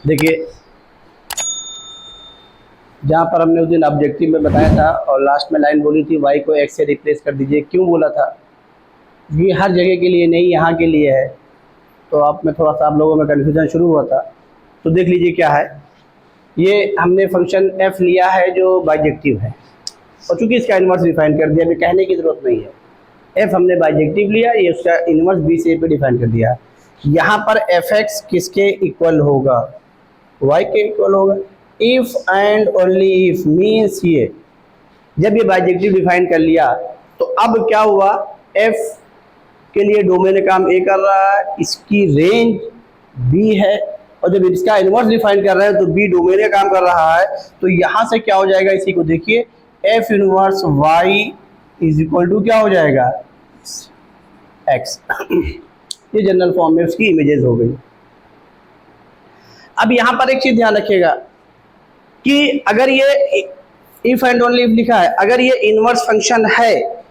देखिए, जहाँ पर हमने उस दिन ऑब्जेक्टिव में बताया था और लास्ट में लाइन बोली थी y को x से रिप्लेस कर दीजिए, क्यों बोला था? ये हर जगह के लिए नहीं, यहाँ के लिए है। तो आप में थोड़ा सा आप लोगों में कन्फ्यूजन शुरू हुआ था। तो देख लीजिए क्या है, ये हमने फंक्शन f लिया है जो बाइजेक्टिव है, और चूंकि इसका इन्वर्स डिफाइन कर दिया, अभी कहने की ज़रूरत नहीं है। f हमने बाइजेक्टिव लिया, ये उसका इन्वर्स b से a पे डिफाइन कर दिया। यहाँ पर fx किसके इक्वल होगा? y के इक्वल होगा। If and only if means ये जब ये बाइजेक्टिव डिफाइन कर लिया तो अब क्या हुआ, f के लिए डोमेन काम a कर रहा है, इसकी रेंज b है, और जब इसका इन्वर्स डिफाइन कर रहे हैं तो b डोमेन का काम कर रहा है। तो यहाँ से क्या हो जाएगा, इसी को देखिए, f inverse y is equal to क्या हो जाएगा, x। ये जनरल फॉर्म में उसकी इमेजेस हो गई। अब यहाँ पर एक चीज ध्यान रखिएगा कि अगर ये इफ एंड ओनली इफ लिखा है, अगर ये इनवर्स फंक्शन है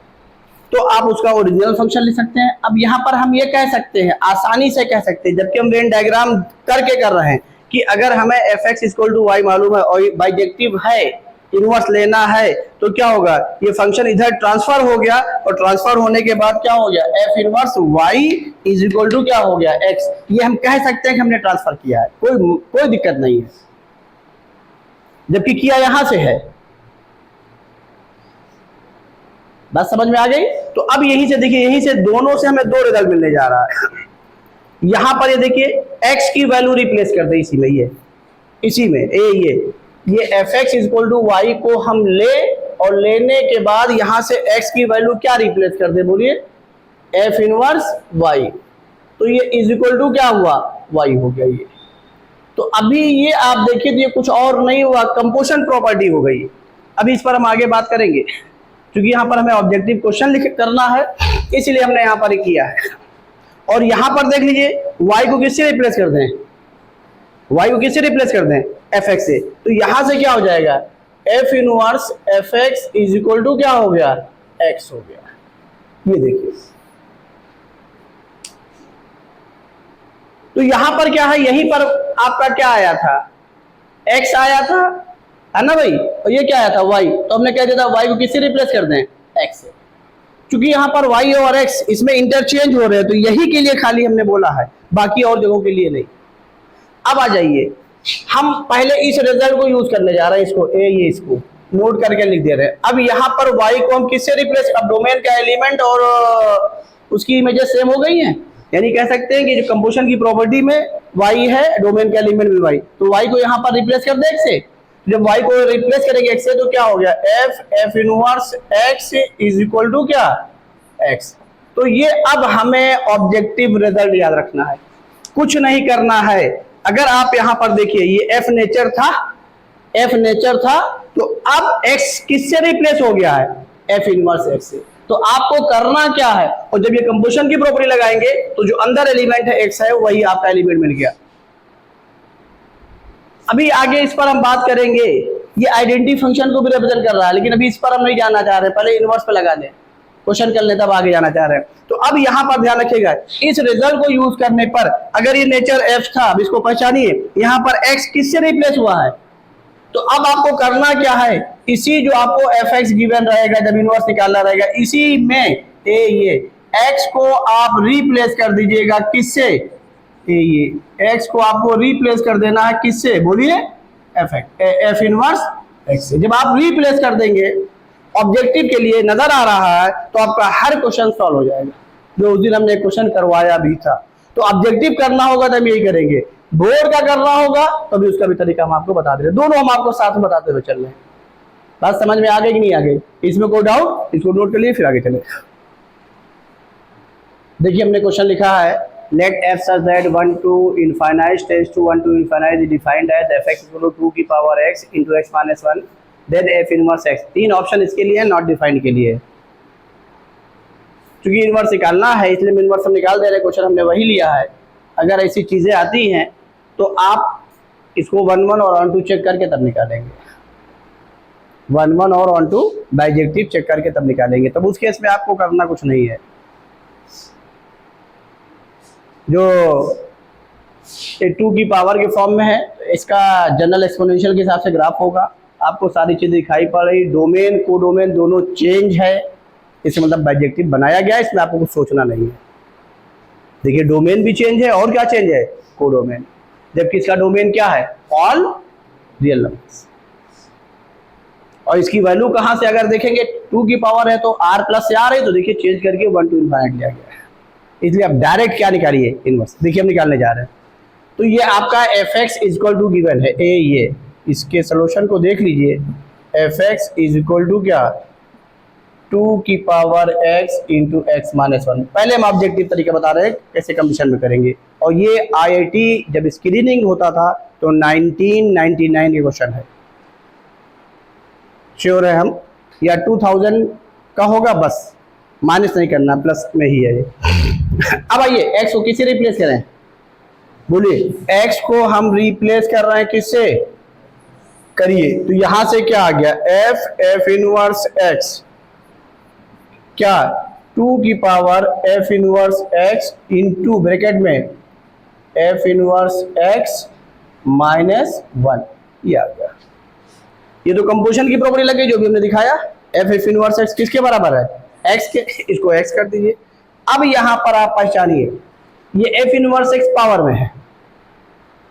तो आप उसका ओरिजिनल फंक्शन लिख सकते हैं। अब यहाँ पर हम ये कह सकते हैं, आसानी से कह सकते हैं, जबकि हम वेन डायग्राम करके कर रहे हैं, कि अगर हमें fx इक्वल टू वाई मालूम है और बाइजेक्टिव है, इनवर्स लेना है, तो क्या होगा, ये फंक्शन इधर ट्रांसफर हो गया, और ट्रांसफर होने के बाद क्या हो गया, f inverse y is equal to क्या हो गया, x। ये हम कह सकते हैं कि हमने ट्रांसफर किया है, कोई दिक्कत नहीं है, जबकि किया यहां से है। बात समझ में आ गई? तो अब यहीं से देखिए, यहीं से दोनों से हमें दो रिजल्ट मिलने जा रहा है। यहां पर ये देखिए, x की वैल्यू रिप्लेस कर दे इसी में, इसी में ये fx इक्वल टू वाई को हम ले, और लेने के बाद यहां से x की वैल्यू क्या रिप्लेस कर दे, बोलिए, f इनवर्स y। तो ये इज इक्वल टू क्या हुआ, y हो गया ये। तो अभी ये आप देखिए, तो ये कुछ और नहीं हुआ, कंपोजिशन प्रॉपर्टी हो गई। अभी इस पर हम आगे बात करेंगे, क्योंकि यहाँ पर हमें ऑब्जेक्टिव क्वेश्चन लिख करना है, इसलिए हमने यहाँ पर किया है। और यहाँ पर देख लीजिए, y को किससे रिप्लेस कर दें, y को किससे रिप्लेस कर दें, fx से। तो यहाँ से क्या हो जाएगा, f inverse fx is equal to क्या हो गया, x हो गया। ये देखिए, तो यहां पर क्या है, यहीं पर आपका क्या आया था, x आया था, है ना भाई, और ये क्या आया था, y। तो हमने क्या दिया था, y को किससे रिप्लेस कर दें, x से। क्योंकि यहाँ पर y और x इसमें इंटरचेंज हो रहे हैं, तो यही के लिए खाली हमने बोला है, बाकी और जगहों के लिए नहीं। अब आ जाइए, हम पहले इस रिजल्ट को यूज करने जा रहे हैं, इसको ये इसको नोट करके लिख दे रहे हैं। अब यहाँ पर y को हम किससे रिप्लेस, अब डोमेन का एलिमेंट और उसकी इमेजेस सेम हो गई हैं, यानी कह सकते हैं कि जो कंपोजिशन की प्रॉपर्टी में y है, डोमेन के एलिमेंट में y, तो y को यहाँ पर रिप्लेस कर दे x से। जब y को रिप्लेस करेंगे x से तो क्या हो गया, f inverse x is equal to क्या, x। तो ये अब हमें ऑब्जेक्टिव रिजल्ट याद रखना है, कुछ नहीं करना है। अगर आप यहाँ पर देखिए, ये f नेचर था, तो अब x किससे रिप्लेस हो गया है, f इनवर्स x से। तो आपको करना क्या है, और जब ये कंपोजिशन की प्रॉपर्टी लगाएंगे तो जो अंदर एलिमेंट है x है, वही आपका एलिमेंट मिल गया। अभी आगे इस पर हम बात करेंगे, ये आइडेंटिटी फंक्शन को भी रिप्रेजेंट कर रहा है, लेकिन अभी इस पर हम नहीं जाना चाह रहे, पहले इनवर्स पे लगा दें, क्वेश्चन कर ले, तब आगे जाना चाह रहे हैं। तो अब यहाँ पर ध्यान रखिएगा, इस रिजल्ट को यूज करने पर, अगर ये नेचर f था, अब इसको पहचानिए, यहाँ पर x किससे रिप्लेस हुआ है, तो अब आपको करना क्या है, इसी जो आपको fx गिवन रहेगा, जब इनवर्स निकालना रहेगा, इसी में ये x को आप रिप्लेस कर दीजिएगा, किससे, ये x को आपको रिप्लेस कर देना है, किससे, बोलिए, f इनवर्स x से। जब आप रिप्लेस कर देंगे, ऑब्जेक्टिव के लिए नजर आ रहा है, तो आपका हर क्वेश्चन सॉल्व हो जाएगा, जो उस दिन हमने क्वेश्चन करवाया भी था। तो ऑब्जेक्टिव करना होगा तो हम यही करेंगे, बोर्ड का करना होगा तो भी उसका भी तरीका हम आपको बता दे रहे, दोनों हम आपको साथ में बताते हुए चल रहे हैं। बात समझ में आ गई कि नहीं आ गई, इसमें कोई डाउट, इसको नोट कर लिए, फिर आगे चले। देखिए, हमने क्वेश्चन लिखा है, late f such that 1 to infinite tends to 1 to infinite is defined as fx equal to 2 की power x into x minus 1 then f inverse x। तीन ऑप्शन इसके लिए, नॉट डिफाइंड के लिए। क्योंकि इनवर्स निकालना है, इसलिए इनवर्स हम निकाल दे रहे, क्वेश्चन हमने वही लिया है। अगर ऐसी चीजें आती हैं तो आप इसको 1 1 और 1 2 चेक करके तब निकालेंगे, 1 1 और 1 2 बाइजेक्टिव चेक करके तब निकालेंगे। तब उस केस में आपको करना कुछ नहीं है, जो ये 2 की पावर के फॉर्म में है, इसका जनरल एक्सपोनेंशियल के हिसाब से ग्राफ होगा। आपको सारी चीज़ दिखाई पड़ रही, डोमेन कोडोमेन दोनों चेंज है, इससे मतलब बाइजेक्टिव बनाया गया है, इसमें आपको कुछ सोचना नहीं है। देखिए डोमेन भी चेंज है और क्या चेंज है, कोडोमेन, जबकि इसका डोमेन क्या है, ऑल रियल नंबर्स। और इसकी वैल्यू कहाँ से अगर देखेंगे, 2 की पावर है तो r प्लस से r है, तो देखिए चेंज करके 1 to ∞ लिया गया है। इसलिए आप डायरेक्ट क्या निकालिए, इनवर्स। देखिए हम निकालने जा रहे हैं, तो ये आपका fx इक्वल टू गिवन है ए, ये इसके सोल्यूशन को देख लीजिए, fx इक्वल टू क्या, 2 की power x into x minus 1। पहले हम ऑब्जेक्टिव तरीका बता रहे हैं कैसे कंडीशन में करेंगे, और ये IIT जब स्क्रीनिंग होता था तो 1999 के क्वेश्चन है, श्योर है हम, या 2000 का होगा, बस माइनस नहीं करना, प्लस में ही है ये। अब आइए x को किससे रिप्लेस करें, बोलिए, x को हम रिप्लेस कर रहे हैं किससे, करिए, तो यहां से क्या आ गया, f इनवर्स x, क्या 2 की power f inverse x into bracket में f इनवर्स x माइनस 1, ये आ गया। ये तो कंपोजिशन की प्रॉपर्टी लगी जो भी हमने दिखाया, f इनवर्स x किसके बराबर है, x के, इसको x कर दीजिए। अब यहां पर आप पहचानिए, ये f इनवर्स x पावर में है,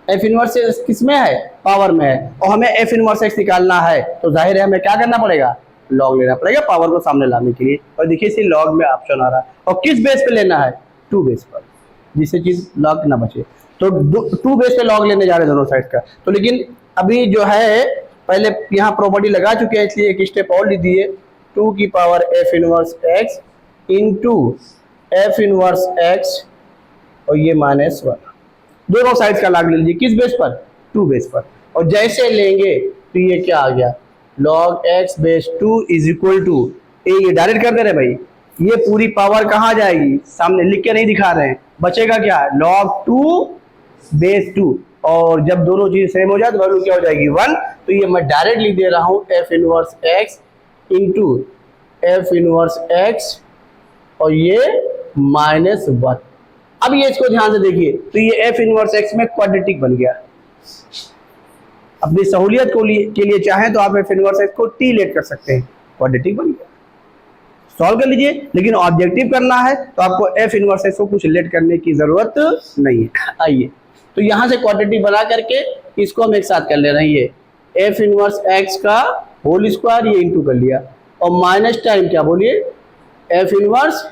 f इनवर्स x किस में है, पावर में है, और हमें f इनवर्स x निकालना है, तो जाहिर है हमें क्या करना पड़ेगा, लॉग लेना पड़ेगा पावर को सामने लाने के लिए। और देखिए इसी लॉग में ऑप्शन आ रहा है, और किस बेस पे लेना है, 2 बेस पर, जिससे चीज लॉग ना बचे, तो 2 बेस पे लॉग लेने जा रहे हैं दोनों साइड का। तो लेकिन अभी जो है पहले यहाँ प्रॉपर्टी लगा चुके हैं, इसलिए एक स्टेप और लिख दिए, 2 की power f inverse x into f inverse x और ये माइनस 1, दोनों साइड का लॉग ले लीजिए, किस बेस पर, 2 बेस पर। और जैसे लेंगे तो ये क्या आ गया, log x base 2 is equal to, ये डायरेक्ट कर दे रहे भाई, ये पूरी पावर कहाँ जाएगी, सामने लिख के नहीं दिखा रहे हैं, बचेगा क्या, log 2 बेस 2, और जब दोनों चीज सेम हो जाए तो वैल्यू क्या हो जाएगी, 1। तो ये मैं डायरेक्ट लिख दे रहा हूँ f inverse x into f inverse x और ये माइनस 1। अब ये इसको ध्यान से देखिए, तो ये f इनवर्स x में क्वाड्रेटिक बन गया। अपनी सहूलियत के लिए चाहें तो आप f इनवर्स x को t लेट कर सकते हैं, क्वाड्रेटिक बन गया, सॉल्व कर लीजिए। लेकिन ऑब्जेक्टिव करना है तो आपको f इनवर्स x को कुछ लेट करने की जरूरत नहीं है। आइए, तो यहां से क्वाड्रेटिक बना करके इसको हम एक साथ कर ले रहे हैं, ये f इनवर्स x का होल स्क्वायर, ये इंटू कर लिया, और माइनस टाइम क्या बोलिए, f इनवर्स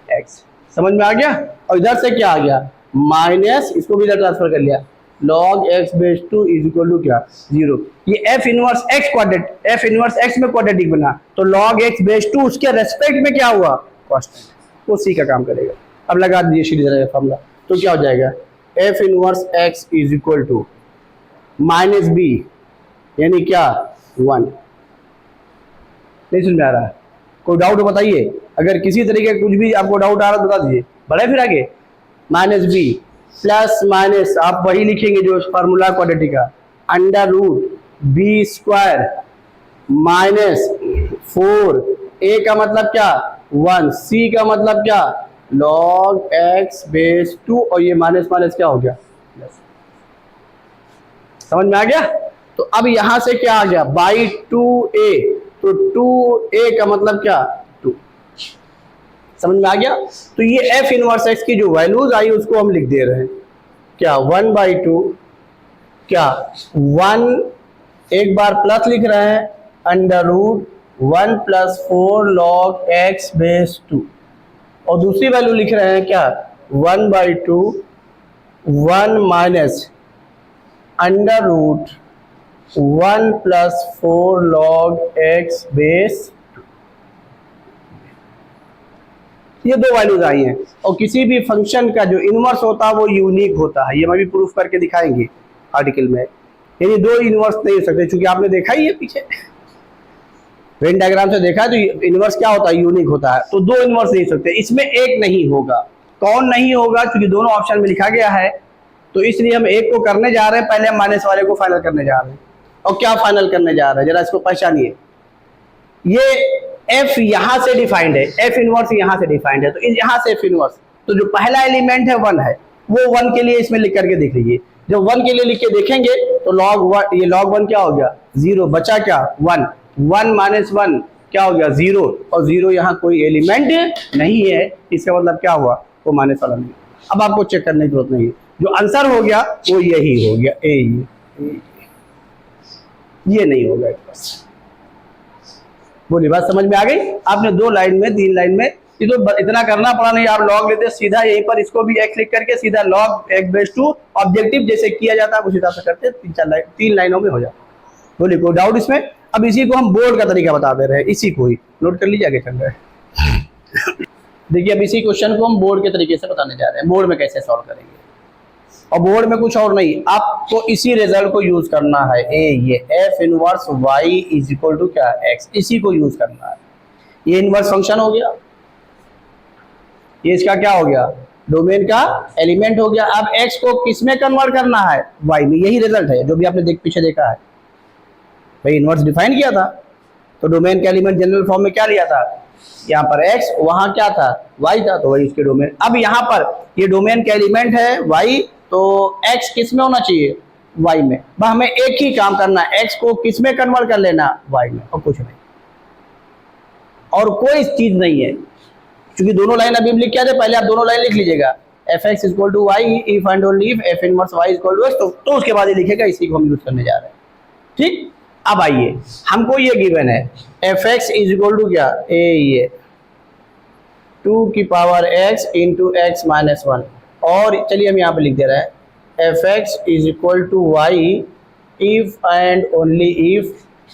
x, समझ में आ गया। और इधर से क्या आ गया, माइनस, इसको भी इधर ट्रांसफर कर लिया, log x base 2 is equal to क्या, 0। ये f inverse x quadratic, f inverse x में क्वाड्रेटिक बना, तो log x बेस 2 उसके रेस्पेक्ट में क्या हुआ, कांस्टेंट, वो सी का काम करेगा। अब लगा दीजिए सीधे फॉर्मूला, तो क्या हो जाएगा, f inverse x is equal to minus b, यानी क्या 1। नहीं समझ में आ रहा है, कोई डाउट हो बताइए, अगर किसी तरीके का कुछ भी आपको डाउट आ रहा है बता दीजिए। बढ़े फिर आगे, माइनस बी प्लस माइनस आप वही लिखेंगे जो फार्मूला क्वाड्रेटिक का, under root B square minus 4, A का मतलब क्या 1, सी का मतलब क्या log x बेस 2, और ये माइनस माइनस क्या हो गया प्लस। समझ में आ गया। तो अब यहां से क्या आ गया, बाई 2a, तो 2a का मतलब क्या 2, समझ में आ गया। तो ये f इनवर्स x की जो वैल्यूज आई उसको हम लिख दे रहे हैं, क्या 1/2, क्या 1, एक बार प्लस लिख रहे हैं, under root 1 + 4 log x base 2, और दूसरी वैल्यू लिख रहे हैं क्या 1/2 1 minus under root 1 + 4 log x base 2। ये दो वैल्यूज आई हैं, और किसी भी फंक्शन का जो इनवर्स होता है वो यूनिक होता है, ये मैं भी प्रूफ करके दिखाएंगे आर्टिकल में। यानी दो इनवर्स नहीं हो सकते, क्योंकि आपने देखा ही है पीछे वेन डायग्राम से देखा है, तो इनवर्स क्या होता है, यूनिक होता है। तो दो इनवर्स नहीं हो सकते, इसमें एक नहीं होगा। कौन नहीं होगा, क्योंकि दोनों ऑप्शन में लिखा गया है, तो इसलिए हम एक को करने जा रहे हैं, पहले हम माइनस वाले को फाइनल करने जा रहे हैं। और क्या फाइनल करने जा रहे हैं, जरा इसको पहचानिए। ये f यहां से डिफाइंड है, f इनवर्स यहां से डिफाइंड है, तो यहाँ से f इनवर्स, तो जो पहला एलिमेंट है 1 है, वो 1 के लिए इसमें लिख करके देख लीजिए। जब 1 के लिए लिख के देखेंगे तो log 1, ये log 1 क्या हो गया 0, बचा क्या 1, 1 माइनस 1 क्या हो गया 0, और 0 यहाँ कोई एलिमेंट नहीं है, इसका मतलब क्या हुआ वो माइनस वाला नहीं। अब आपको चेक करने की जरूरत नहीं है, जो आंसर हो गया वो यही हो गया, ये नहीं होगा। बोलिए बात समझ में आ गई? आपने 2 लाइन में 3 लाइन में ये तो इतना करना पड़ा नहीं, आप लॉग लेते सीधा यहीं पर इसको भी x लिख करके सीधा log x/2 ऑब्जेक्टिव जैसे किया जाता है उस हिसाब से करते 3 लाइनों में हो जाता। बोलिए कोई डाउट इसमें? अब इसी को हम बोर्ड का तरीका बता दे रहे हैं, इसी को ही नोट कर लीजिए, आगे चल रहा है। देखिए अब इसी क्वेश्चन को हम बोर्ड के तरीके से बताने जा रहे हैं, बोर्ड में कैसे सॉल्व करेंगे। और बोर्ड में कुछ और नहीं, आपको इसी रिजल्ट को यूज करना है, ये f inverse y is equal to क्या x, इसी को यूज करना है। ये इनवर्स फंक्शन हो गया, ये इसका क्या हो गया डोमेन का एलिमेंट हो गया। अब x को किस में कन्वर्ट करना है y में, यही रिजल्ट है जो भी आपने पीछे देखा है। भाई इनवर्स डिफाइन किया था तो डोमेन का एलिमेंट जनरल फॉर्म में क्या लिया था, यहाँ पर x, वहां क्या था y था, तो वही इसके डोमेन। अब यहाँ पर ये डोमेन का एलिमेंट है y, तो x किस में होना चाहिए y में। बस हमें एक ही काम करना है, x को किस में कन्वर्ट कर लेना y में, और कुछ नहीं, और कोई चीज नहीं है। क्योंकि दोनों लाइन अभी हम लिख के आते, पहले आप दोनों लाइन लिख लीजिएगा, f(x) equal to y if and only if f inverse y equal to x, तो उसके बाद ये लिखेगा, इसी को हम यूज करने जा रहे हैं। ठीक, अब आइए हमको ये गिवन है f(x) इक्वल टू क्या ये 2 की power x into x minus 1, और चलिए हम यहाँ पे लिख दे रहे हैं f(x) equal to y if and only if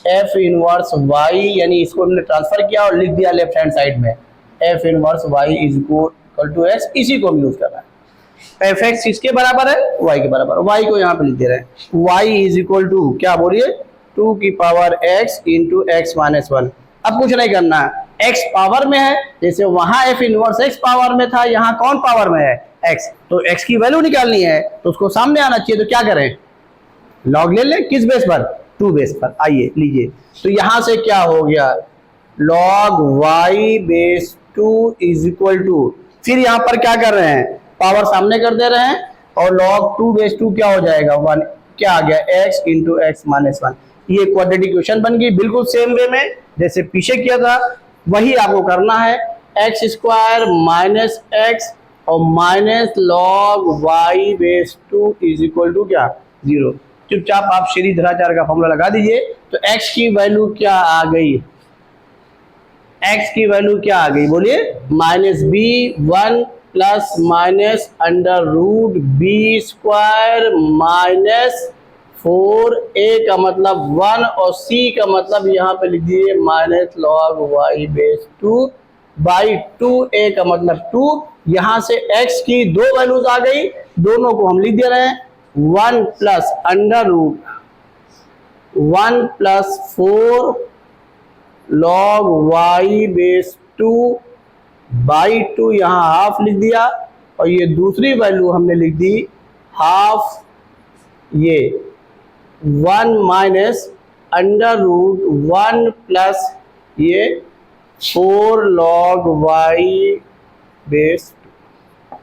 f inverse y, यानी इसको हमने ट्रांसफर किया और लिख दिया लेफ्ट हैंड साइड में f inverse y is equal to x, इसी को हम यूज कर रहे हैं। f(x) किसके बराबर है y के बराबर, y को यहाँ पे लिख दे रहे हैं y इज इक्वल टू क्या बोलिए 2 की power x into x minus 1। अब कुछ नहीं करना है, x पावर में है, जैसे वहां f इनवर्स x पावर में था, यहाँ कौन पावर में है x, तो x की वैल्यू निकालनी है तो उसको सामने आना चाहिए, तो क्या करें लॉग ले लें, किस बेस पर 2 बेस पर। आइए लीजिए, तो यहां से क्या हो गया log y base 2 is equal to, फिर यहाँ पर क्या कर रहे हैं पावर सामने कर दे रहे हैं, और log 2 बेस 2 क्या हो जाएगा 1, क्या आ गया x इंटू x माइनस 1। ये क्वाड्रेटिक इक्वेशन बन गई, बिल्कुल सेम वे में जैसे पीछे किया था वही आपको करना है। x स्क्वायर माइनस x और minus log y base 2 is equal to क्या 0। चुपचाप आप श्रीधराचार्य का फॉर्मूला लगा दीजिए, तो x की वैल्यू क्या आ गई, x की वैल्यू क्या आ गई बोलिए minus B 1 plus minus under root B square minus 4a का मतलब 1 और c का मतलब यहाँ पे लिख दीजिए minus log y base 2 by 2a का मतलब 2। यहाँ से x की 2 वैल्यूज आ गई, दोनों को हम लिख दे रहे हैं 1 plus under root 1 plus 4 log y base 2 by 2, यहाँ हाफ लिख दिया, और ये दूसरी वैल्यू हमने लिख दी हाफ ये 1 माइनस अंडर रूट 1 प्लस ये 4 log y बेस 2।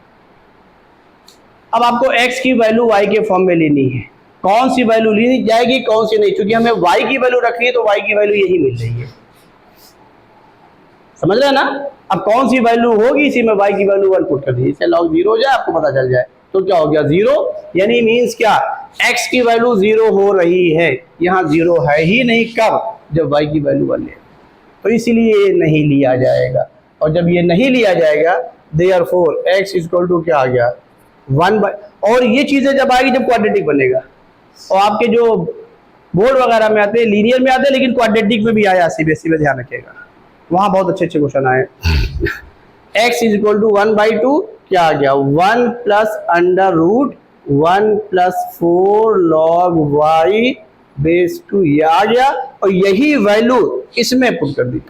अब आपको x की वैल्यू y के फॉर्म में लेनी है, कौन सी वैल्यू ली जाएगी कौन सी नहीं, क्योंकि हमें y की वैल्यू रखनी है तो y की वैल्यू यही मिल रही है, समझ रहे हैं ना। अब कौन सी वैल्यू होगी, इसी में y की वैल्यू 1 पुट कर दीजिए, इससे log 0 हो जाए, आपको पता चल जाए, तो क्या हो गया 0, यानी मीन्स क्या x की वैल्यू 0 हो रही है, यहाँ 0 है ही नहीं, कब जब y की वैल्यू 1 ले, तो इसीलिए ये नहीं लिया जाएगा। और जब ये नहीं लिया जाएगा देयरफॉर x इक्वल टू क्या आ गया 1 बाई, और ये चीजें जब आएगी जब क्वाड्रेटिक बनेगा, और आपके जो बोर्ड वगैरह में आते हैं लीनियर में आते हैं, लेकिन क्वाड्रेटिक में भी आया सीबीएसई में, ध्यान रखिएगा वहां बहुत अच्छे अच्छे क्वेश्चन आए। x is equal to 1 by 2 क्या आ गया 1 plus under root 1 plus 4 log y base 2, ये आ गया, और यही वैल्यू इसमें पुट कर दी,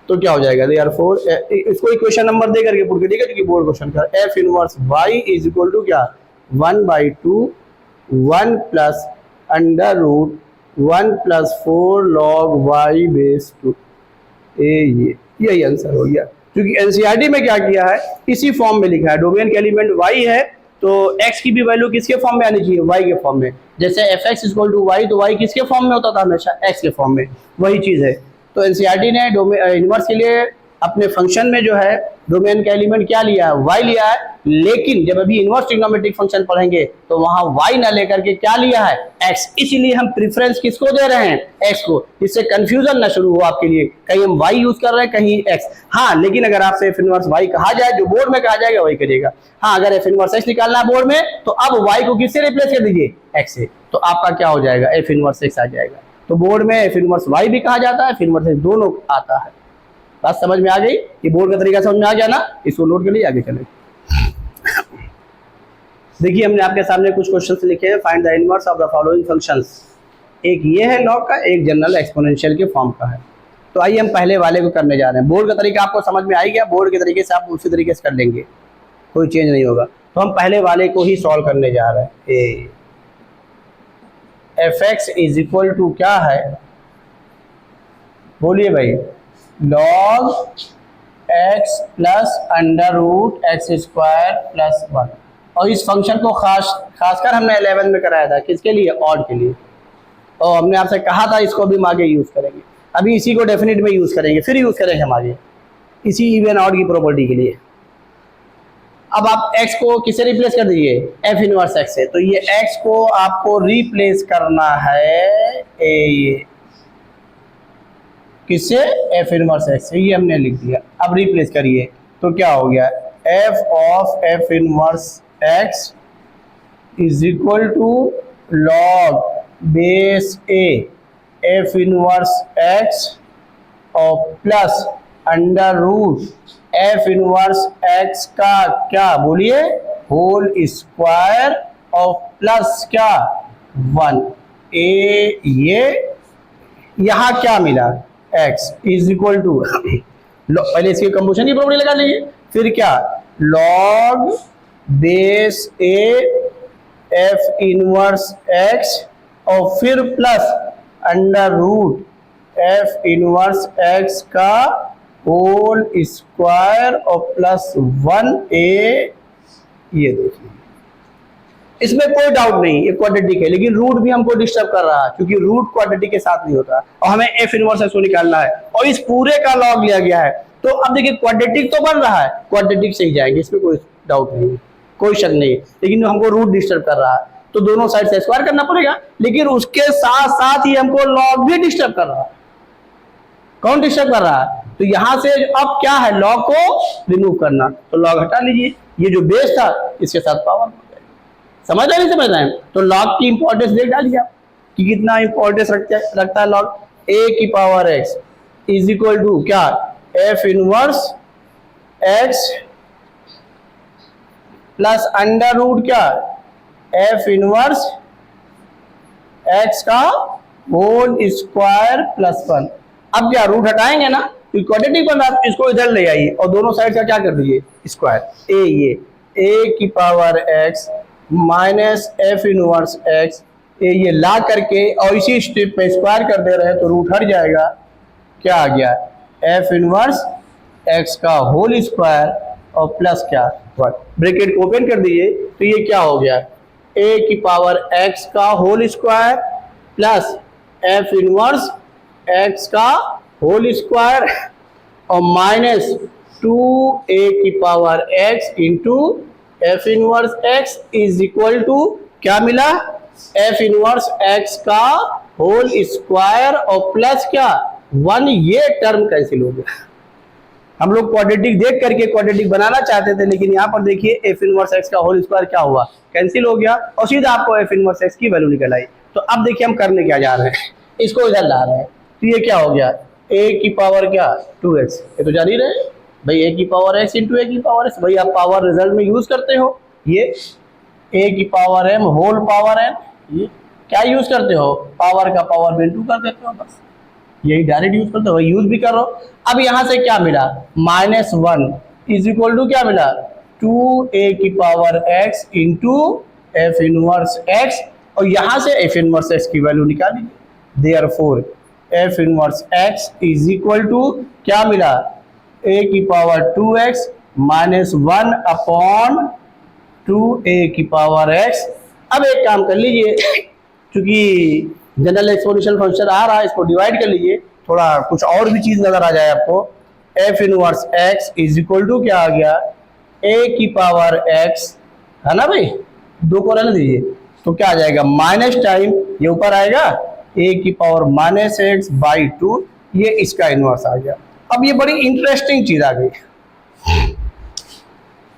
तो क्या हो जाएगा देयरफॉर, इसको इक्वेशन नंबर दे करके पुट कर दिया, क्योंकि बोर्ड क्वेश्चन का f inverse y is equal to क्या 1 by 2 1 plus under root 1 plus 4 log y base 2, यही आंसर हो गया। क्योंकि एनसीईआरटी में क्या किया है, इसी फॉर्म में लिखा है, डोमेन का एलिमेंट y है तो x की भी वैल्यू किसके फॉर्म में आनी चाहिए, y के फॉर्म में। जैसे fx इक्वल टू वाई, तो y किसके फॉर्म में होता था हमेशा, x के फॉर्म में, वही चीज़ है। तो एनसीईआरटी ने इनवर्स के लिए अपने फंक्शन में जो है डोमेन का एलिमेंट क्या लिया है, y लिया है, लेकिन जब अभी इनवर्स ट्रिग्नोमेट्रिक फंक्शन पढ़ेंगे तो वहां y ना लेकर के क्या लिया है, x। इसलिए हम प्रेफरेंस किसको दे रहे हैं, x को, इससे कंफ्यूजन ना शुरू हो आपके लिए, कहीं हम y यूज कर रहे हैं कहीं x। हाँ, लेकिन अगर आपसे f इनवर्स y कहा जाए, जो बोर्ड में कहा जाएगा वही करिएगा। हाँ, अगर f इनवर्स x निकालना है बोर्ड में, तो अब y को किससे रिप्लेस कर दीजिए, x से, तो आपका क्या हो जाएगा, f इनवर्स x आ जाएगा। तो बोर्ड में f इनवर्स y भी कहा जाता है, f इनवर्स x दोनों आता है। बात समझ में आ गई, ये बोर्ड का तरीका समझ में आ गया ना, इसको नोट कर लिए आगे चले। देखिए हमने आपके सामने कुछ क्वेश्चंस लिखे हैं, find the inverse of the following functions. एक ये है लॉग का, एक जनरल एक्सपोनेंशियल के फॉर्म का है। तो आइए हम पहले वाले को करने जा रहे हैं। बोर्ड का तरीका आपको समझ में आ गया, बोर्ड के तरीके से आप उसी तरीके से कर लेंगे, कोई चेंज नहीं होगा। तो हम पहले वाले को ही सॉल्व करने जा रहे हैं। F X is equal to क्या है, बोलिए भाई, log x plus under root X square plus 1। और इस फंक्शन को खासकर हमने 11 में कराया था, किसके लिए, ऑड के लिए। और हमने आपसे कहा था इसको भी हम आगे यूज़ करेंगे, अभी इसी को डेफिनेट में यूज़ करेंगे, फिर यूज़ करेंगे हम आगे इसी इवन ऑड की प्रॉपर्टी के लिए। अब आप x को किससे रिप्लेस कर दीजिए, f इनवर्स x से। तो ये x को आपको रिप्लेस करना है ये किससे, f इनवर्स x से, ये हमने लिख दिया। अब रिप्लेस करिए तो क्या हो गया, f of f inverse x is equal to log base a f inverse x और plus under root f inverse x का क्या, बोलिए, होल स्क्वायर और प्लस क्या 1 ये यहां क्या मिला, x इज इक्वल टू पहले इसकी कंपोजिशन की प्रॉपर्टी लगा लीजिए, फिर क्या, log base a f inverse x और फिर plus under root f inverse x का होल स्क्वायर और प्लस 1a। ये देखिए, इसमें कोई डाउट नहीं, ये क्वाड्रेटिक है, लेकिन रूट भी हमको डिस्टर्ब कर रहा है, क्योंकि रूट क्वाड्रेटिक के साथ नहीं होता और हमें f इनवर्स x को निकालना है और इस पूरे का लॉग लिया गया है। तो अब देखिए क्वाड्रेटिक तो बन रहा है, क्वाड्रेटिक से ही जाएंगे, इसमें कोई डाउट नहीं, कोई शक नहीं, लेकिन हमको रूट डिस्टर्ब कर रहा है, तो दोनों साइड से स्क्वायर करना पड़ेगा, लेकिन उसके साथ साथ ही हमको लॉग भी डिस्टर्ब कर रहा है। कौन डिस्टर्ब कर रहा है, तो यहां से अब क्या है, लॉग को रिमूव करना, तो लॉग हटा लीजिए, ये जो बेस था इसके साथ पावर, समझ रहे नहीं समझ रहे हैं। तो लॉग की इंपॉर्टेंस देख डालिए आप कि कितना इंपॉर्टेंस रखता है लॉग। a की power x is equal to क्या, f inverse x plus under root क्या, f इनवर्स x का होल स्क्वायर प्लस 1। अब क्या, रूट हटाएंगे ना, तो क्वाड्रेटिक बन रहा है, इसको इधर ले आइए और दोनों साइड का क्या कर दीजिए, स्क्वायर। ये a की power x minus f inverse x, ये ला करके और इसी स्टेप पे स्क्वायर कर दे रहे हैं, तो रूट हट जाएगा, क्या आ गया, f इनवर्स x का होल स्क्वायर और प्लस क्या 1। ब्रैकेट को ओपन कर दीजिए, तो ये क्या हो गया, a की पावर x का whole square plus f inverse x का होल स्क्वायर और माइनस 2a की power x into f inverse x is equal to क्या मिला, f इनवर्स x का होल स्क्वायर और प्लस क्या 1। ये टर्म कैंसिल हो गया। हम लोग क्वाड्रेटिक देख करके क्वाड्रेटिक बनाना चाहते थे, लेकिन यहाँ पर देखिए f इनवर्स x का होल स्क्वायर क्या हुआ, कैंसिल हो गया और सीधा आपको f इनवर्स x की वैल्यू निकल आई। तो अब देखिए हम करने क्या जा रहे हैं, इसको इधर ला रहे हैं, तो ये क्या हो गया, a की पावर क्या 2x, ये तो जान ही रहे भाई, a की पावर x इंटू a की पावर x, भाई आप पावर रिजल्ट में यूज करते हो, ये a की power m whole power n, ये क्या यूज करते हो, पावर का पावर में इंटू कर देते हो, बस यही डायरेक्ट यूज करते हो, यूज भी कर रहे हो। अब यहाँ से क्या मिला, -1 इज इक्वल टू क्या मिला, 2a की power x into f inverse x, और यहाँ से f इनवर्स x की वैल्यू निकालेंगे, therefore f inverse x is equal to क्या मिला, a की power 2x minus 1 upon 2a की पावर x। अब एक काम कर लीजिए, क्योंकि जनरल एक्सपोनेंशियल फंक्शन आ रहा है, इसको डिवाइड कर लीजिए, थोड़ा कुछ और भी चीज नजर आ जाए आपको। f inverse x is equal to क्या आ गया, a की पावर x, है ना भाई, दो को रहने दीजिए, तो क्या आ जाएगा माइनस टाइम, ये ऊपर आएगा a की पावर माइनस एक्स बाई 2, ये इसका इनवर्स आ गया। अब ये बड़ी इंटरेस्टिंग चीज आ गई,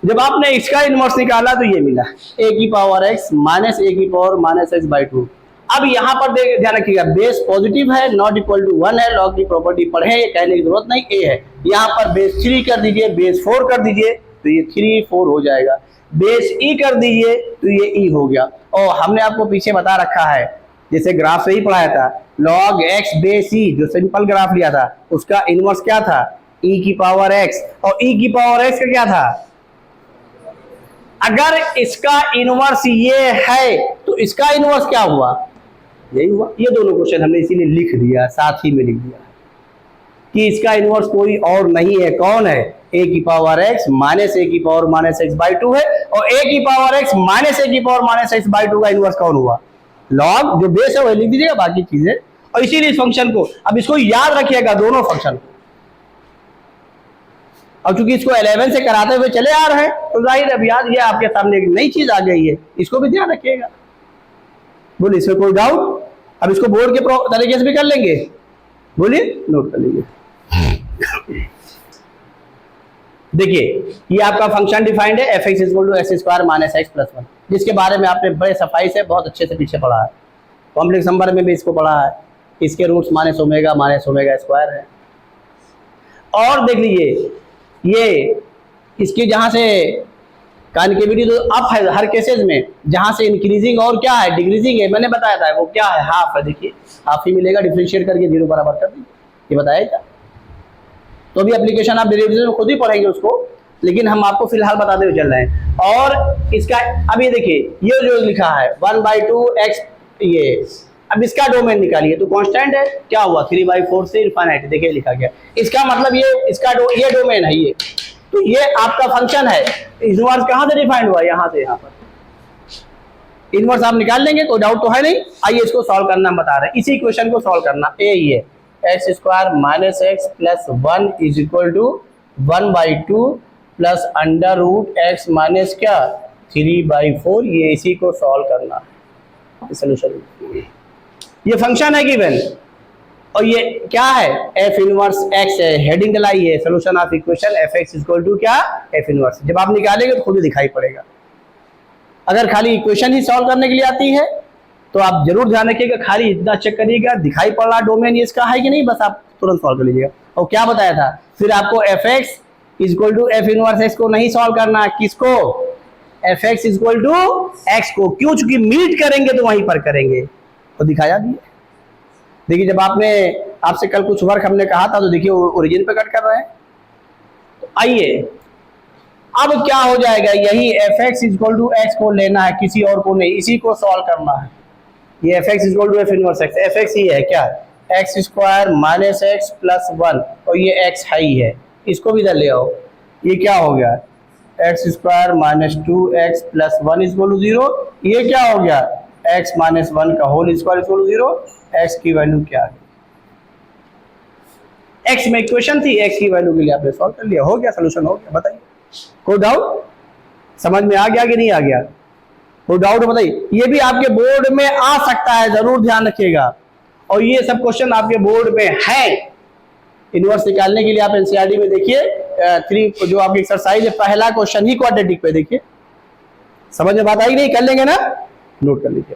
जब आपने इसका इनवर्स निकाला तो ये मिला a की पावर x माइनस a की पावर माइनस एक्स बाई 2। अब यहाँ पर ध्यान रखिएगा, बेस पॉजिटिव है, नॉट इक्वल टू 1 है, लॉग की प्रॉपर्टी पढ़े, ये कहने की जरूरत नहीं, a है। यहाँ पर बेस 3 कर दीजिए, बेस 4 कर दीजिए, तो ये 3 4 हो जाएगा, बेस e कर दीजिए तो ये e हो गया। और हमने आपको पीछे बता रखा है, जैसे ग्राफ से ही पढ़ाया था, log x बेस e, जो सिंपल ग्राफ लिया था, उसका इनवर्स क्या था, e की पावर x, और e की पावर x का क्या था, अगर इसका इनवर्स ये है तो इसका इनवर्स क्या हुआ, यही हुआ। ये दोनों क्वेश्चन हमने इसीलिए लिख दिया, साथ ही में लिख दिया कि इसका इनवर्स कोई और नहीं है, कौन है, a की पावर x माइनस a की पावर माइनस एक्स बाई 2 है, और a की पावर x माइनस a की पावर माइनस एक्स बाई 2 का इनवर्स कौन हुआ, लॉग, जो बेस है वही लिख दीजिएगा, बाकी चीजें। और इसीलिए इस फंक्शन को, अब इसको याद रखिएगा दोनों फंक्शन को, और चूंकि इसको 11 से कराते हुए चले आ रहे हैं, तो जाहिर अब याद, ये आपके सामने एक नई चीज आ गई है, इसको भी ध्यान रखिएगा। बोलिए, इसमें कोई डाउट? अब इसको बोर्ड के तरीके से भी कर लेंगे, बोलिए, नोट कर लीजिए। देखिए, ये आपका फंक्शन डिफाइंड है, F X equal to X square minus X plus 1, जिसके बारे में आपने बड़े सफाई से बहुत अच्छे से पीछे पढ़ा है, कॉम्प्लेक्स नंबर में भी इसको पढ़ा है, इसके रूट्स माइनस ओमेगा स्क्वायर है। और देख लीजिए, ये इसकी जहां से कॉन्केविटी तो अप है हर केसेस में, जहां से इंक्रीजिंग और क्या है डिक्रीजिंग है, मैंने बताया था, वो क्या है, हाफ है। देखिए हाफ ही मिलेगा, डिफरेंशिएट करके 0 बराबर कर दीजिए, ये बताया था। तो अभी एप्लीकेशन आप डेरिवेटिव में खुद ही पढ़ेंगे उसको, लेकिन हम आपको फिलहाल बताते हुए चल रहे हैं। और इसका अब ये देखिए, ये जो लिखा है 1/2 x, ये अब इसका डोमेन निकालिए तो कांस्टेंट है, क्या हुआ 3/4 से इनफाइनाइट, देखिए लिखा गया। इसका मतलब ये इसका ये डोमेन है, ये तो ये आपका फंक्शन है। इनवर्स कहां से डिफाइंड हुआ, यहां से यहां पर इनवर्स आप निकाल लेंगे, कोई डाउट तो है नहीं। आइए इसको सॉल्व करना हम बता रहे हैं, इसी क्वेश्चन को सॉल्व करना। ए ये X square minus X plus 1 is equal to 1/2 plus under root X minus क्या 3/4, ये इसी को सॉल्व करना है सोल्यूशन। ये फंक्शन है गिवन, और ये क्या है, एफ इनवर्स एक्स है, हेडिंग डलाई है, solution of equation F X equal to क्या, एफ इनवर्स। जब आप निकालेंगे तो खुद ही दिखाई पड़ेगा। अगर खाली इक्वेशन ही सॉल्व करने के लिए आती है तो आप जरूर ध्यान रखिएगा, खाली इतना चेक करिएगा दिखाई पड़ रहा डोमेन ये इसका है कि नहीं, बस आप तुरंत सॉल्व कर लीजिएगा। और क्या बताया था, फिर आपको F X equal to F inverse X को नहीं सॉल्व करना, किसको, F X equal to X को, क्यों, चूंकि मीट करेंगे तो वहीं पर करेंगे, तो दिखाया भी है। देखिए जब आपसे कल कुछ वर्क हमने कहा था, तो देखिए ओरिजिन पे कट कर रहे हैं। तो आइए अब क्या हो जाएगा, यही F X equal to X को लेना है, किसी और को नहीं, इसी को सॉल्व करना है। ये F X equal to F inverse X, F X ही है क्या, X square minus X plus 1, और ये एक्स है ही है, इसको भी इधर ले आओ। ये क्या हो गया, X square minus 2x plus 1 equal to 0, ये क्या हो गया, x माइनस 1 का whole square equal to 0, x की वैल्यू क्या है, x में इक्वेशन थी, x की वैल्यू के लिए आपने सॉल्व कर लिया, हो गया, सोल्यूशन हो गया। बताइए कोई डाउट, समझ में आ गया कि नहीं आ गया, कोई डाउट बताइए। ये भी आपके बोर्ड में आ सकता है, जरूर ध्यान रखिएगा। और ये सब क्वेश्चन आपके बोर्ड में है, इनवर्स निकालने के लिए आप एनसीईआरटी में देखिए 3 जो आपकी एक्सरसाइज है, पहला क्वेश्चन ही क्वाड्रेटिक पे देखिए, समझ में बात आई नहीं, कर लेंगे ना, नोट कर लीजिए।